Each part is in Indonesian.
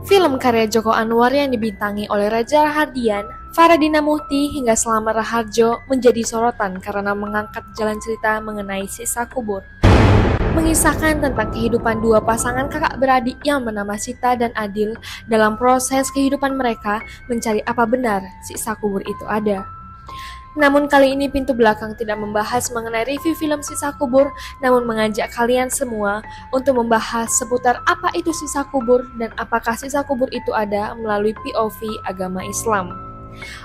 Film karya Joko Anwar yang dibintangi oleh Reza Rahardian, Faradina Muhti hingga Selamat Raharjo menjadi sorotan karena mengangkat jalan cerita mengenai siksa kubur. Mengisahkan tentang kehidupan dua pasangan kakak beradik yang bernama Sita dan Adil dalam proses kehidupan mereka mencari apa benar siksa kubur itu ada. Namun kali ini pintu belakang tidak membahas mengenai review film Siksa Kubur, namun mengajak kalian semua untuk membahas seputar apa itu siksa kubur dan apakah siksa kubur itu ada melalui POV agama Islam.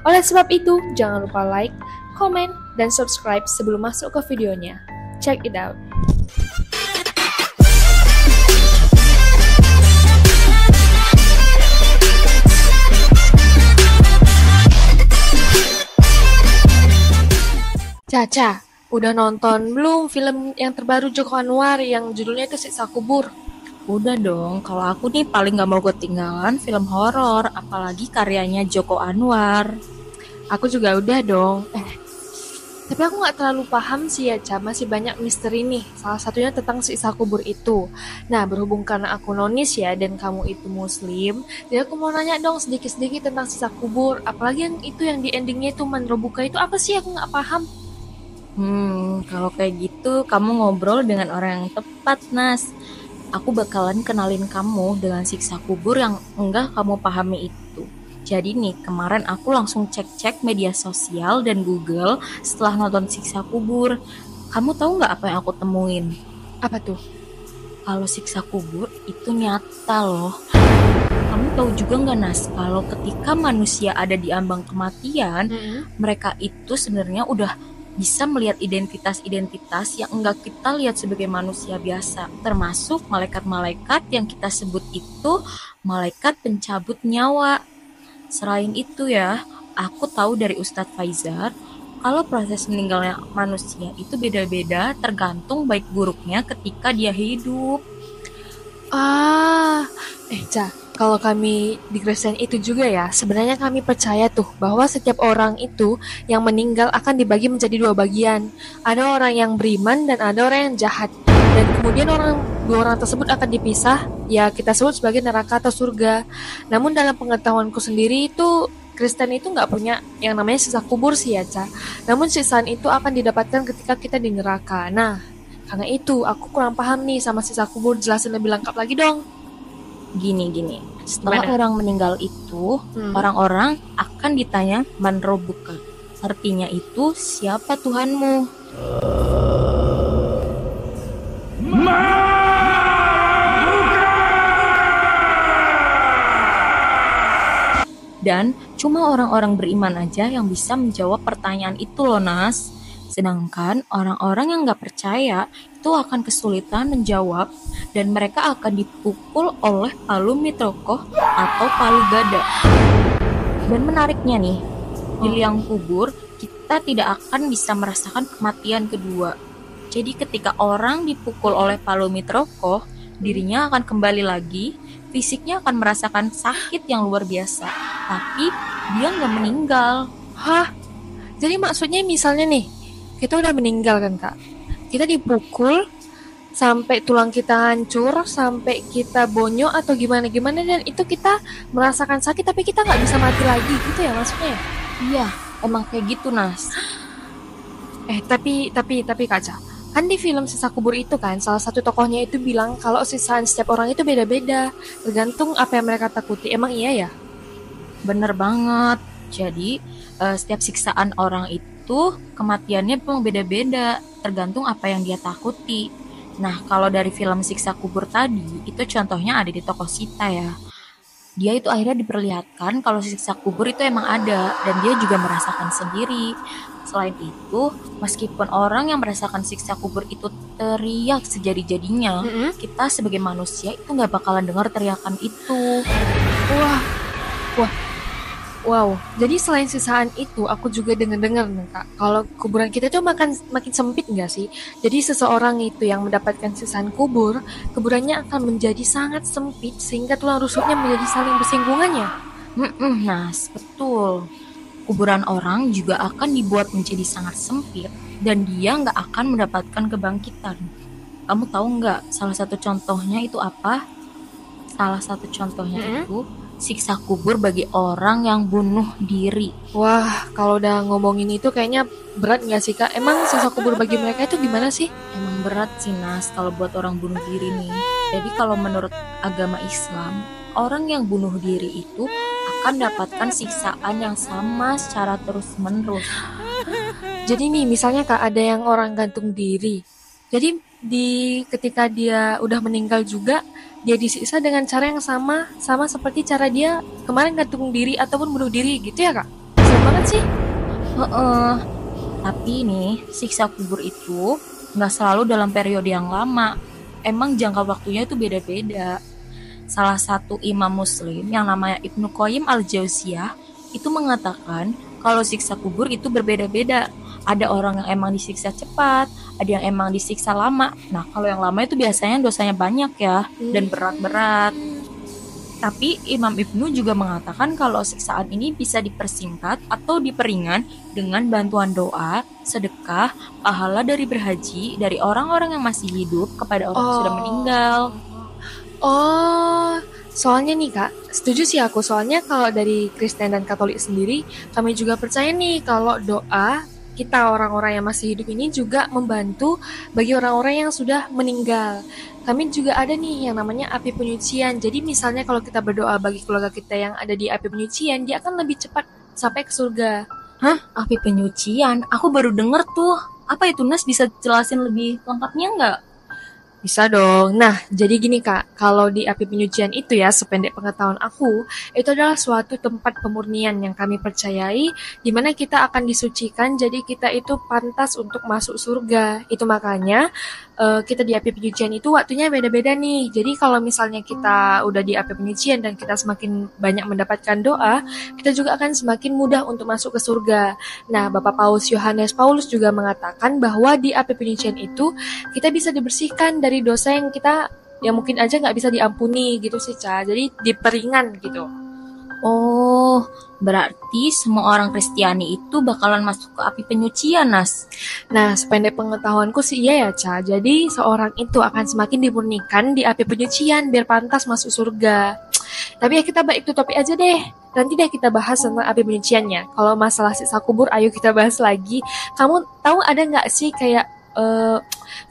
Oleh sebab itu, jangan lupa like, komen, dan subscribe sebelum masuk ke videonya. Check it out! Caca, udah nonton belum film yang terbaru Joko Anwar yang judulnya itu Siksa Kubur? Udah dong, kalau aku nih paling gak mau ketinggalan film horor, apalagi karyanya Joko Anwar. Aku juga udah dong. Tapi aku gak terlalu paham sih ya, Ca. Masih banyak misteri nih. Salah satunya tentang Siksa Kubur itu. Nah, berhubung karena aku nonis ya, dan kamu itu muslim, jadi aku mau nanya dong sedikit-sedikit tentang Siksa Kubur. Apalagi yang itu yang di endingnya itu Manrobuka itu apa sih? Aku gak paham. Kalau kayak gitu kamu ngobrol dengan orang yang tepat, Nas. Aku bakalan kenalin kamu dengan siksa kubur yang enggak kamu pahami itu. Jadi nih, kemarin aku langsung cek-cek media sosial dan Google setelah nonton siksa kubur. Kamu tahu nggak apa yang aku temuin? Apa tuh? Kalau siksa kubur itu nyata loh. Kamu tahu juga nggak, Nas, kalau ketika manusia ada di ambang kematian, mereka itu sebenarnya udah bisa melihat identitas-identitas yang enggak kita lihat sebagai manusia biasa, termasuk malaikat-malaikat yang kita sebut itu malaikat pencabut nyawa. Selain itu ya, aku tahu dari Ustadz Faizar, kalau proses meninggalnya manusia itu beda-beda tergantung baik buruknya ketika dia hidup. Ca, kalau kami di Kristen itu juga ya, sebenarnya kami percaya tuh bahwa setiap orang itu yang meninggal akan dibagi menjadi dua bagian. Ada orang yang beriman dan ada orang yang jahat. Dan kemudian dua orang tersebut akan dipisah, ya kita sebut sebagai neraka atau surga. Namun dalam pengetahuanku sendiri itu Kristen itu nggak punya yang namanya siksa kubur sih ya, Ca. Namun siksaan itu akan didapatkan ketika kita di neraka. Nah, karena itu aku kurang paham nih sama siksa kubur, jelasin lebih lengkap lagi dong. Gini, setelah Gimana? orang meninggal itu, orang-orang akan ditanya man robuka. Artinya itu, siapa Tuhanmu? Dan cuma orang-orang beriman aja yang bisa menjawab pertanyaan itu loh, Nas. Sedangkan orang-orang yang gak percaya itu akan kesulitan menjawab dan mereka akan dipukul oleh palu mitrokoh atau palu gada. Dan menariknya nih, di liang kubur kita tidak akan bisa merasakan kematian kedua. Jadi ketika orang dipukul oleh palu mitrokoh, dirinya akan kembali lagi, fisiknya akan merasakan sakit yang luar biasa, tapi dia gak meninggal. Hah? Jadi maksudnya misalnya nih, kita udah meninggal kan, Kak? Kita dipukul sampai tulang kita hancur, sampai kita bonyok atau gimana-gimana, dan itu kita merasakan sakit tapi kita nggak bisa mati lagi gitu ya maksudnya? Iya, emang kayak gitu, Nas. Tapi Kaca, kan di film Siksa Kubur itu kan salah satu tokohnya itu bilang kalau siksaan setiap orang itu beda-beda, tergantung apa yang mereka takuti. Emang iya ya? Bener banget. Jadi setiap siksaan orang itu kematiannya memang beda-beda, tergantung apa yang dia takuti. Nah, kalau dari film Siksa Kubur tadi, itu contohnya ada di tokoh Sita ya. Dia itu akhirnya diperlihatkan kalau siksa kubur itu emang ada, dan dia juga merasakan sendiri. Selain itu, meskipun orang yang merasakan siksa kubur itu teriak sejadi-jadinya, kita sebagai manusia itu gak bakalan dengar teriakan itu. Wow, jadi selain siksaan itu, aku juga dengar nih Kak, kalau kuburan kita tuh makin sempit nggak sih? Jadi seseorang itu yang mendapatkan siksaan kubur, kuburannya akan menjadi sangat sempit sehingga tulang rusuknya menjadi saling bersinggungannya. Nas, betul. Kuburan orang juga akan dibuat menjadi sangat sempit dan dia nggak akan mendapatkan kebangkitan. Kamu tahu nggak salah satu contohnya itu apa? Salah satu contohnya itu siksa kubur bagi orang yang bunuh diri. Wah, kalau udah ngomongin itu kayaknya berat nggak sih Kak? Emang siksa kubur bagi mereka itu gimana sih? Emang berat sih Nas kalau buat orang bunuh diri nih. Jadi kalau menurut agama Islam, orang yang bunuh diri itu akan dapatkan siksaan yang sama secara terus-menerus. Jadi nih, misalnya Kak, ada yang orang gantung diri. Jadi ketika dia udah meninggal juga, dia disiksa dengan cara yang sama seperti cara dia kemarin gantung diri ataupun bunuh diri gitu ya Kak? Serem banget sih. Heeh. Tapi nih, siksa kubur itu nggak selalu dalam periode yang lama. Emang jangka waktunya itu beda-beda. Salah satu imam muslim yang namanya Ibnu Qayyim al-Jauziyah itu mengatakan kalau siksa kubur itu berbeda-beda. Ada orang yang emang disiksa cepat, ada yang emang disiksa lama. Nah, kalau yang lama itu biasanya dosanya banyak ya, dan berat-berat. Tapi Imam Ibnu juga mengatakan kalau siksaan ini bisa dipersingkat atau diperingan dengan bantuan doa, sedekah, pahala dari berhaji dari orang-orang yang masih hidup kepada orang yang sudah meninggal. Oh, soalnya nih Kak, setuju sih aku. Soalnya kalau dari Kristen dan Katolik sendiri, kami juga percaya nih kalau doa kita orang-orang yang masih hidup ini juga membantu bagi orang-orang yang sudah meninggal. Kami juga ada nih yang namanya api penyucian. Jadi misalnya kalau kita berdoa bagi keluarga kita yang ada di api penyucian, dia akan lebih cepat sampai ke surga. Hah? Api penyucian? Aku baru denger tuh. Apa itu Nas, bisa jelasin lebih lengkapnya nggak? Bisa dong. Nah, jadi gini Kak, kalau di api penyucian itu ya, sependek pengetahuan aku, itu adalah suatu tempat pemurnian yang kami percayai, di mana kita akan disucikan, jadi kita itu pantas untuk masuk surga. Itu makanya kita di api penyucian itu waktunya beda-beda nih. Jadi kalau misalnya kita udah di api penyucian dan kita semakin banyak mendapatkan doa, kita juga akan semakin mudah untuk masuk ke surga. Nah, Bapak Paus Yohanes Paulus juga mengatakan bahwa di api penyucian itu kita bisa dibersihkan dari dosa yang kita yang mungkin aja nggak bisa diampuni gitu sih Ca. Jadi diperingan gitu. Oh, berarti semua orang Kristiani itu bakalan masuk ke api penyucian, Nas. Nah, sependek pengetahuanku sih iya ya Ca. Jadi seorang itu akan semakin dimurnikan di api penyucian biar pantas masuk surga. Tapi ya kita balik itu topik aja deh. Nanti deh kita bahas tentang api penyuciannya. Kalau masalah siksa kubur, ayo kita bahas lagi. Kamu tahu ada nggak sih kayak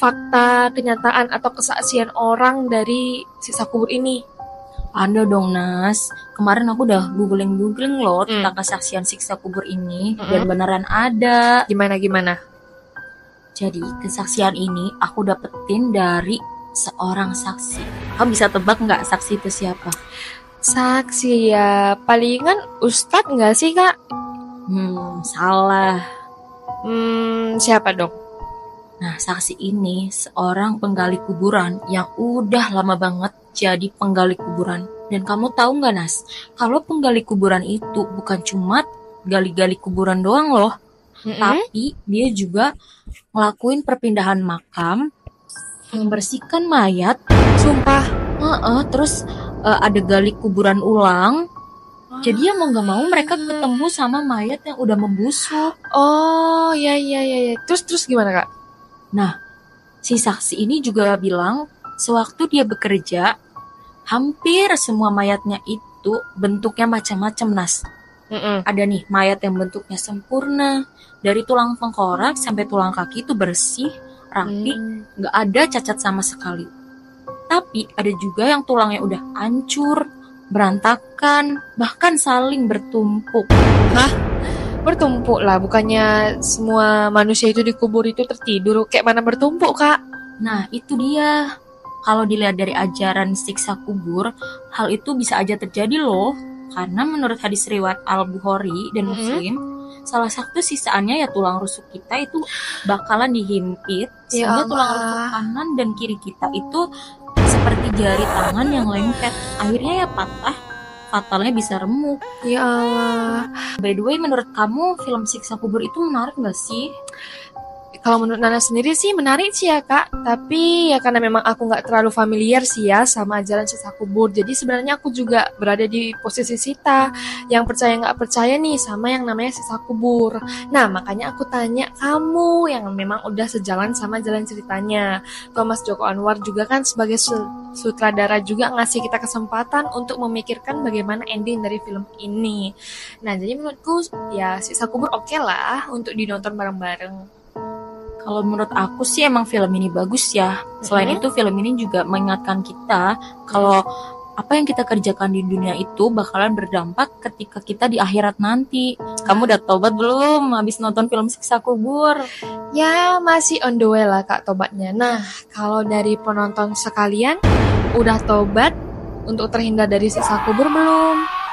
fakta, kenyataan, atau kesaksian orang dari siksa kubur ini? Ada dong Nas, kemarin aku udah googling loh tentang kesaksian siksa kubur ini, dan beneran ada. Gimana? Jadi kesaksian ini aku dapetin dari seorang saksi. Kamu bisa tebak nggak saksi itu siapa? Saksi ya, palingan ustadz nggak sih Kak? Salah. Siapa dong? Nah, saksi ini seorang penggali kuburan yang udah lama banget jadi penggali kuburan. Dan kamu tahu nggak Nas, kalau penggali kuburan itu bukan cuma gali-gali kuburan doang loh, tapi dia juga ngelakuin perpindahan makam, membersihkan mayat. Sumpah. Terus ada gali kuburan ulang. Jadi ya mau nggak mau mereka ketemu sama mayat yang udah membusuk. Oh, ya. Terus gimana Kak? Nah, si saksi ini juga bilang sewaktu dia bekerja, hampir semua mayatnya itu bentuknya macam-macam Nas. Ada nih mayat yang bentuknya sempurna, dari tulang tengkorak sampai tulang kaki itu bersih, rapi, nggak ada cacat sama sekali. Tapi ada juga yang tulangnya udah hancur, berantakan, bahkan saling bertumpuk. Hah? Bertumpuk lah, bukannya semua manusia itu dikubur itu tertidur, kayak mana bertumpuk Kak? Nah itu dia, kalau dilihat dari ajaran siksa kubur, hal itu bisa aja terjadi loh, karena menurut hadis riwayat Al-Bukhari dan Muslim, salah satu sisaannya ya tulang rusuk kita itu bakalan dihimpit, sehingga tulang rusuk kanan dan kiri kita itu seperti jari tangan yang lengket, akhirnya ya patah, fatalnya bisa remuk. Ya Allah. By the way, menurut kamu film siksa kubur itu menarik gak sih? Kalau menurut Nana sendiri sih menarik sih ya Kak, tapi ya karena memang aku nggak terlalu familiar sih ya sama ajaran sisa kubur, jadi sebenarnya aku juga berada di posisi Sita, yang percaya nggak percaya nih sama yang namanya sisa kubur. Nah makanya aku tanya kamu yang memang udah sejalan sama jalan ceritanya. Thomas Joko Anwar juga kan sebagai sutradara juga ngasih kita kesempatan untuk memikirkan bagaimana ending dari film ini. Nah jadi menurutku ya sisa kubur oke lah untuk dinonton bareng-bareng. Kalau menurut aku sih emang film ini bagus ya. Selain itu film ini juga mengingatkan kita kalau apa yang kita kerjakan di dunia itu bakalan berdampak ketika kita di akhirat nanti. Kamu udah tobat belum habis nonton film Siksa Kubur? Ya masih on the way lah Kak tobatnya. Nah kalau dari penonton sekalian udah tobat untuk terhindar dari siksa kubur belum?